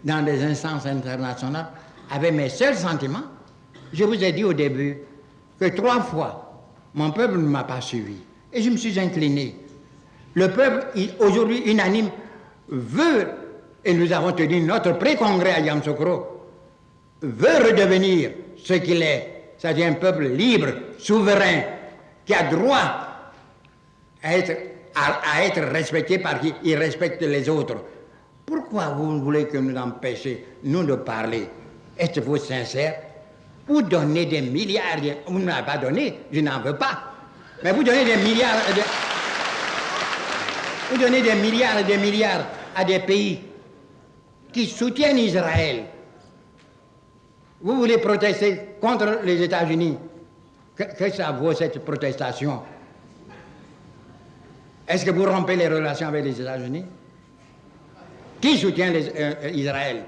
dans des instances internationales avec mes seuls sentiments. Je vous ai dit au début que 3 fois, mon peuple ne m'a pas suivi. Et je me suis incliné. Le peuple, aujourd'hui unanime, veut, et nous avons tenu notre pré-congrès à Yamoussoukro, veut redevenir ce qu'il est. C'est-à-dire un peuple libre, souverain, qui a droit à être respecté par qui il respecte les autres. Pourquoi vous voulez que nous empêchions, nous, de parler? Êtes-vous sincère? Vous donnez des milliards, vous ne m'avez pas donné, je n'en veux pas. Mais vous donnez des milliards, vous donnez des milliards et des milliards à des pays qui soutiennent Israël. Vous voulez protester contre les États-Unis. Que ça vaut cette protestation? Est-ce que vous rompez les relations avec les États-Unis? Qui soutient Israël?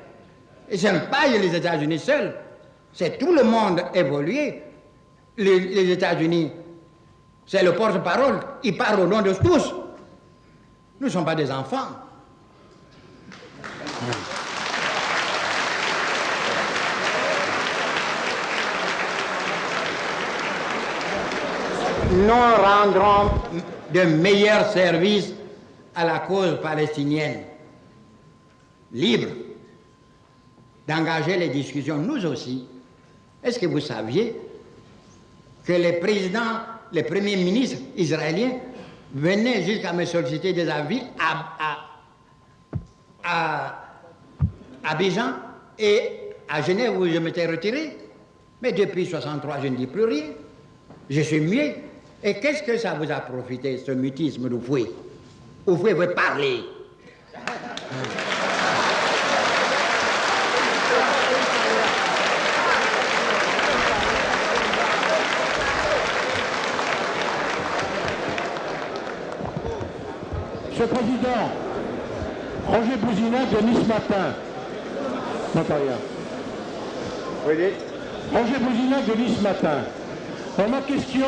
Et ce n'est pas les États-Unis seuls, c'est tout le monde évolué. Les États-Unis, c'est le porte-parole, il parle au nom de tous. Nous ne sommes pas des enfants. Nous rendrons de meilleurs services à la cause palestinienne, libre, d'engager les discussions, nous aussi. Est-ce que vous saviez que les présidents, les premiers ministres israéliens venaient jusqu'à me solliciter des avis à Abidjan et à Genève où je m'étais retiré? Mais depuis 1963, je ne dis plus rien. Je suis muet. Et qu'est-ce que ça vous a profité, ce mutisme d'Oufoué? Oufoué veut parler. Monsieur le Président, Roger Bouzina de Nice Matin. N'entends rien. Oui. Roger Bouzina de Nice Matin. Alors, ma question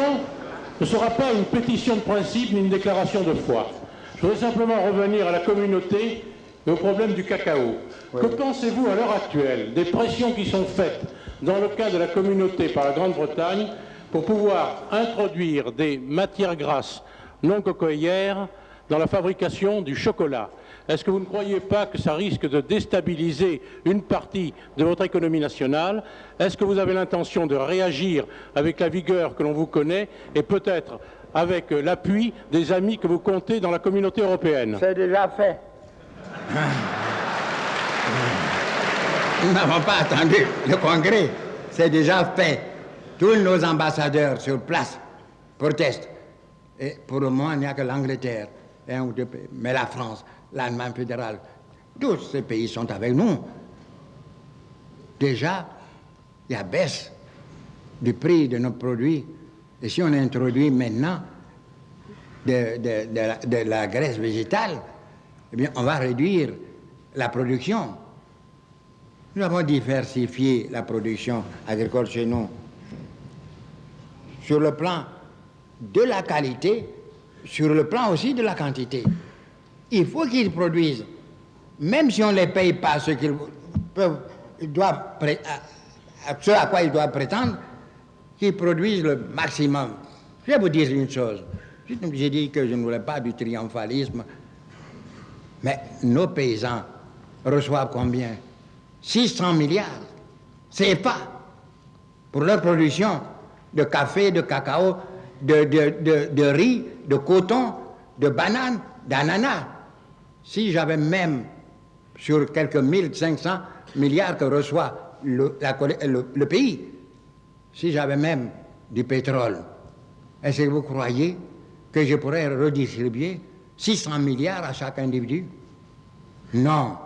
ne sera pas une pétition de principe ni une déclaration de foi. Je voudrais simplement revenir à la communauté et au problème du cacao. Oui. Que pensez-vous à l'heure actuelle des pressions qui sont faites dans le cas de la communauté par la Grande-Bretagne pour pouvoir introduire des matières grasses non cocoïères dans la fabrication du chocolat? Est-ce que vous ne croyez pas que ça risque de déstabiliser une partie de votre économie nationale? Est-ce que vous avez l'intention de réagir avec la vigueur que l'on vous connaît et peut-être avec l'appui des amis que vous comptez dans la communauté européenne? C'est déjà fait. Nous n'avons pas attendu le Congrès. C'est déjà fait. Tous nos ambassadeurs sur place protestent. Et pour le moment, il n'y a que l'Angleterre, un ou deux pays. Mais la France, l'Allemagne fédérale, tous ces pays sont avec nous. Déjà, il y a baisse du prix de nos produits. Et si on introduit maintenant de la graisse végétale, eh bien, on va réduire la production. Nous avons diversifié la production agricole chez nous sur le plan de la qualité, sur le plan aussi de la quantité. Il faut qu'ils produisent, même si on ne les paye pas ce qu'ils peuvent, ce à quoi ils doivent prétendre, qu'ils produisent le maximum. Je vais vous dire une chose. J'ai dit que je ne voulais pas du triomphalisme, mais nos paysans reçoivent combien? 600 milliards CFA pour leur production de café, de cacao, de riz, de coton, de bananes, d'ananas. Si j'avais même, sur quelques 1500 milliards que reçoit le pays, si j'avais même du pétrole, est-ce que vous croyez que je pourrais redistribuer 600 milliards à chaque individu? Non.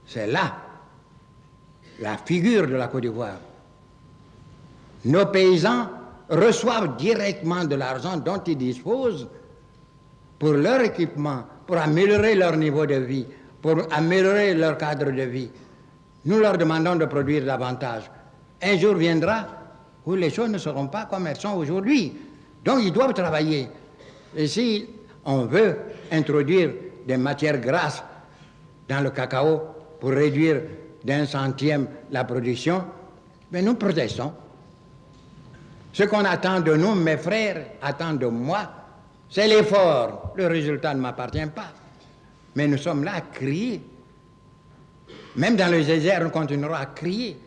C'est là la figure de la Côte d'Ivoire. Nos paysans reçoivent directement de l'argent dont ils disposent pour leur équipement, pour améliorer leur niveau de vie, pour améliorer leur cadre de vie. Nous leur demandons de produire davantage. Un jour viendra où les choses ne seront pas comme elles sont aujourd'hui. Donc ils doivent travailler. Et si on veut introduire des matières grasses dans le cacao, pour réduire d'1 centième la production, mais nous protestons. Ce qu'on attend de nous, mes frères, attendent de moi, c'est l'effort. Le résultat ne m'appartient pas. Mais nous sommes là à crier. Même dans le désert, nous continuerons à crier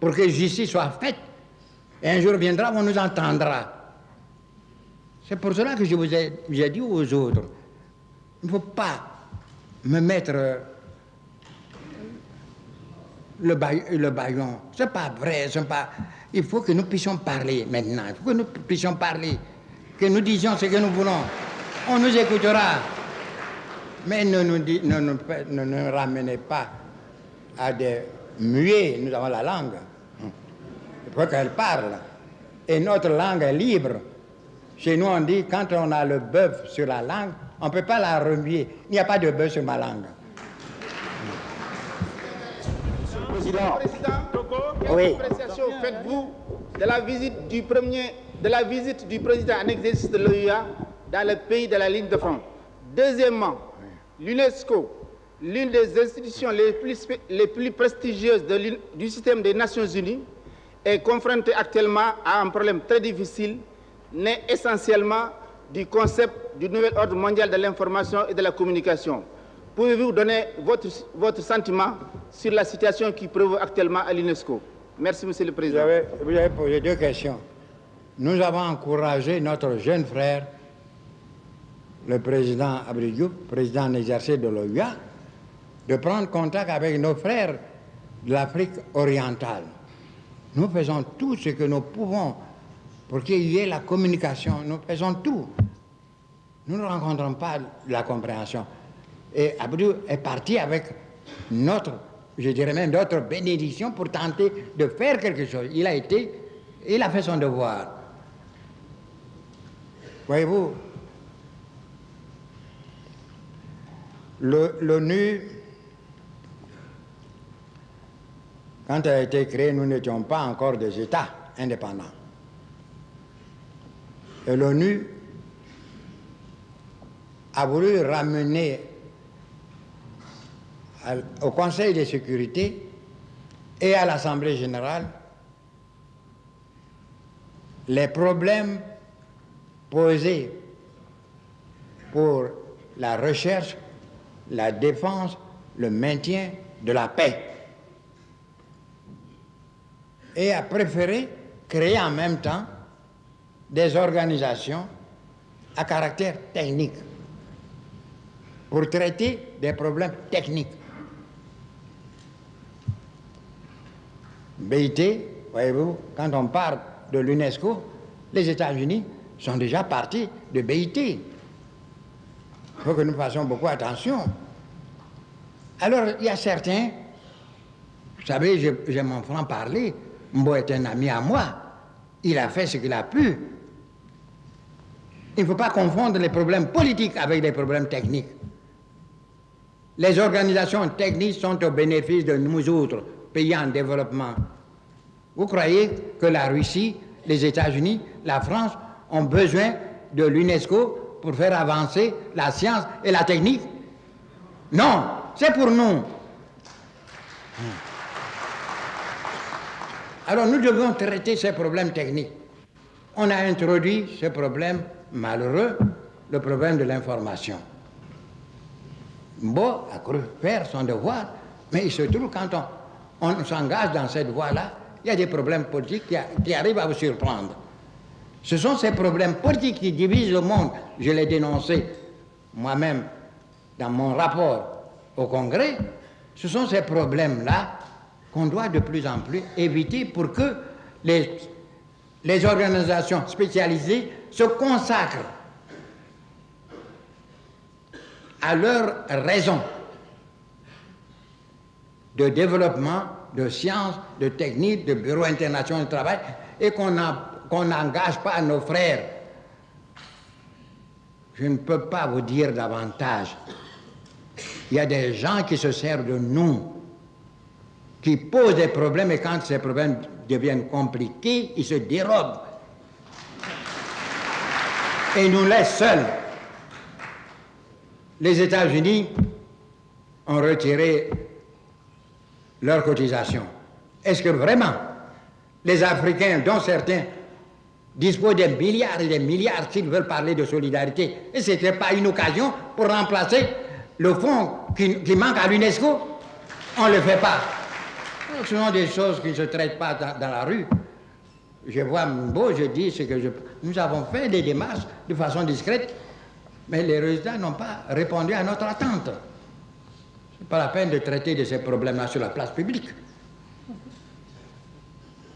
pour que justice soit faite. Et un jour viendra, on nous entendra. C'est pour cela que je vous ai dit aux autres, il ne faut pas me mettre le bâillon. C'est pas vrai, il faut que nous puissions parler maintenant. Il faut que nous puissions parler, que nous disions ce que nous voulons. On nous écoutera. Mais ne nous ramenez pas à des muets. Nous avons la langue. Il faut qu'elle parle. Et notre langue est libre. Chez nous, on dit, quand on a le bœuf sur la langue, on ne peut pas la remuer. Il n'y a pas de bœuf sur ma langue. Monsieur le Président, quelle appréciation faites-vous de la visite du président en exercice de l'OUA dans le pays de la ligne de front? Deuxièmement, l'UNESCO, l'une des institutions les plus prestigieuses du système des Nations Unies, est confrontée actuellement à un problème très difficile, né essentiellement du concept du nouvel ordre mondial de l'information et de la communication. Pouvez-vous donner votre sentiment sur la situation qui prévaut actuellement à l'UNESCO? Merci, Monsieur le Président. Vous avez posé 2 questions. Nous avons encouragé notre jeune frère, le président Abdou Diouf, président en exercice de l'OUA, de prendre contact avec nos frères de l'Afrique orientale. Nous faisons tout ce que nous pouvons pour qu'il y ait la communication. Nous faisons tout. Nous ne rencontrons pas la compréhension. Et Abdou est parti avec je dirais même notre bénédiction pour tenter de faire quelque chose. Il a fait son devoir. Voyez-vous, l'ONU, quand elle a été créée, nous n'étions pas encore des États indépendants. Et l'ONU a voulu ramener au Conseil de sécurité et à l'Assemblée générale les problèmes posés pour la recherche, la défense, le maintien de la paix. Et a préféré créer en même temps des organisations à caractère technique pour traiter des problèmes techniques. BIT, voyez-vous, quand on parle de l'UNESCO, les États-Unis sont déjà partis de BIT. Il faut que nous fassions beaucoup attention. Alors, il y a certains, vous savez, j'ai mon franc-parler, Mbo est un ami à moi, il a fait ce qu'il a pu. Il ne faut pas confondre les problèmes politiques avec les problèmes techniques. Les organisations techniques sont au bénéfice de nous autres, pays en développement. Vous croyez que la Russie, les États-Unis, la France ont besoin de l'UNESCO pour faire avancer la science et la technique? Non, c'est pour nous. Alors nous devons traiter ces problèmes techniques. On a introduit ce problème malheureux, le problème de l'information. Mbo a cru faire son devoir, mais il se trouve quand on s'engage dans cette voie-là, il y a des problèmes politiques qui arrivent à vous surprendre. Ce sont ces problèmes politiques qui divisent le monde. Je l'ai dénoncé moi-même dans mon rapport au Congrès. Ce sont ces problèmes-là qu'on doit de plus en plus éviter pour que les organisations spécialisées se consacrent à leur raison de développement, de sciences, de techniques, de bureaux internationaux de travail, et qu'on n'engage pas nos frères. Je ne peux pas vous dire davantage. Il y a des gens qui se servent de nous, qui posent des problèmes, et quand ces problèmes deviennent compliqués, ils se dérobent et nous laissent seuls. Les États-Unis ont retiré leurs cotisations. Est-ce que vraiment les Africains, dont certains disposent des milliards et des milliards s'ils veulent parler de solidarité, et ce n'était pas une occasion pour remplacer le fonds qui manque à l'UNESCO? On ne le fait pas. Ce sont des choses qui ne se traitent pas dans la rue. Je vois Mbo, je dis ce que nous avons fait des démarches de façon discrète, mais les résultats n'ont pas répondu à notre attente. Ce n'est pas la peine de traiter de ces problèmes-là sur la place publique.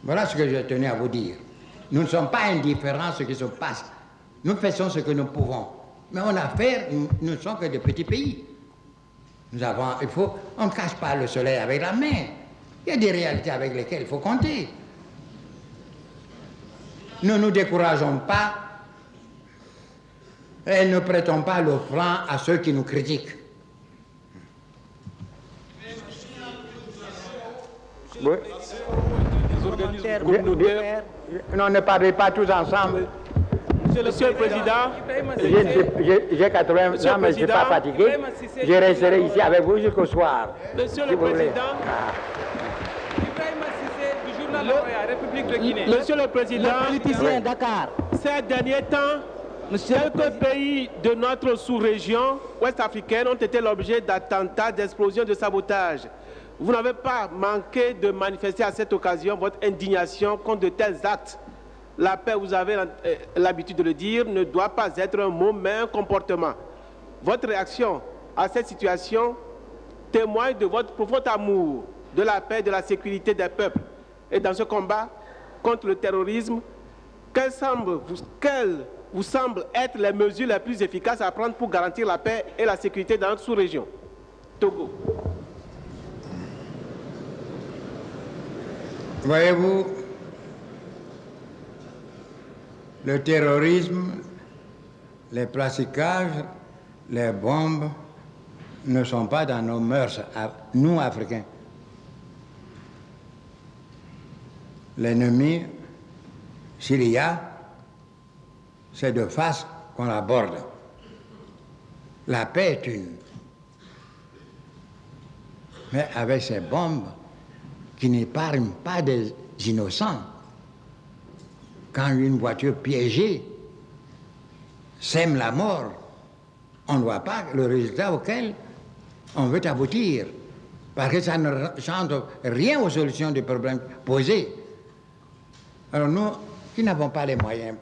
Voilà ce que je tenais à vous dire. Nous ne sommes pas indifférents à ce qui se passe. Nous faisons ce que nous pouvons. Mais on a affaire, nous ne sommes que des petits pays. On ne cache pas le soleil avec la main. Il y a des réalités avec lesquelles il faut compter. Ne nous décourageons pas et ne prêtons pas le franc à ceux qui nous critiquent. Oui. Non, ne parlez pas tous ensemble. Monsieur le Président, j'ai 80 ans, mais je ne suis pas fatigué. Je resterai ici avec vous jusqu'au soir. Monsieur le Président, Monsieur le Président, Dakar. ces derniers temps, quelques pays de notre sous-région ouest-africaine ont été l'objet d'attentats, d'explosions, de sabotage. Vous n'avez pas manqué de manifester à cette occasion votre indignation contre de tels actes. La paix, vous avez l'habitude de le dire, ne doit pas être un mot, mais un comportement. Votre réaction à cette situation témoigne de votre profond amour de la paix et de la sécurité des peuples. Et dans ce combat contre le terrorisme, quelles vous semblent être les mesures les plus efficaces à prendre pour garantir la paix et la sécurité dans notre sous-région? Togo. Voyez-vous, le terrorisme, les plasticages, les bombes ne sont pas dans nos mœurs, nous Africains. L'ennemi, s'il y a, c'est de face qu'on l'aborde. La paix est une. Mais avec ces bombes qui n'épargnent pas des innocents, quand une voiture piégée sème la mort, on ne voit pas le résultat auquel on veut aboutir, parce que ça ne change rien aux solutions des problèmes posés. Alors nous, qui n'avons pas les moyens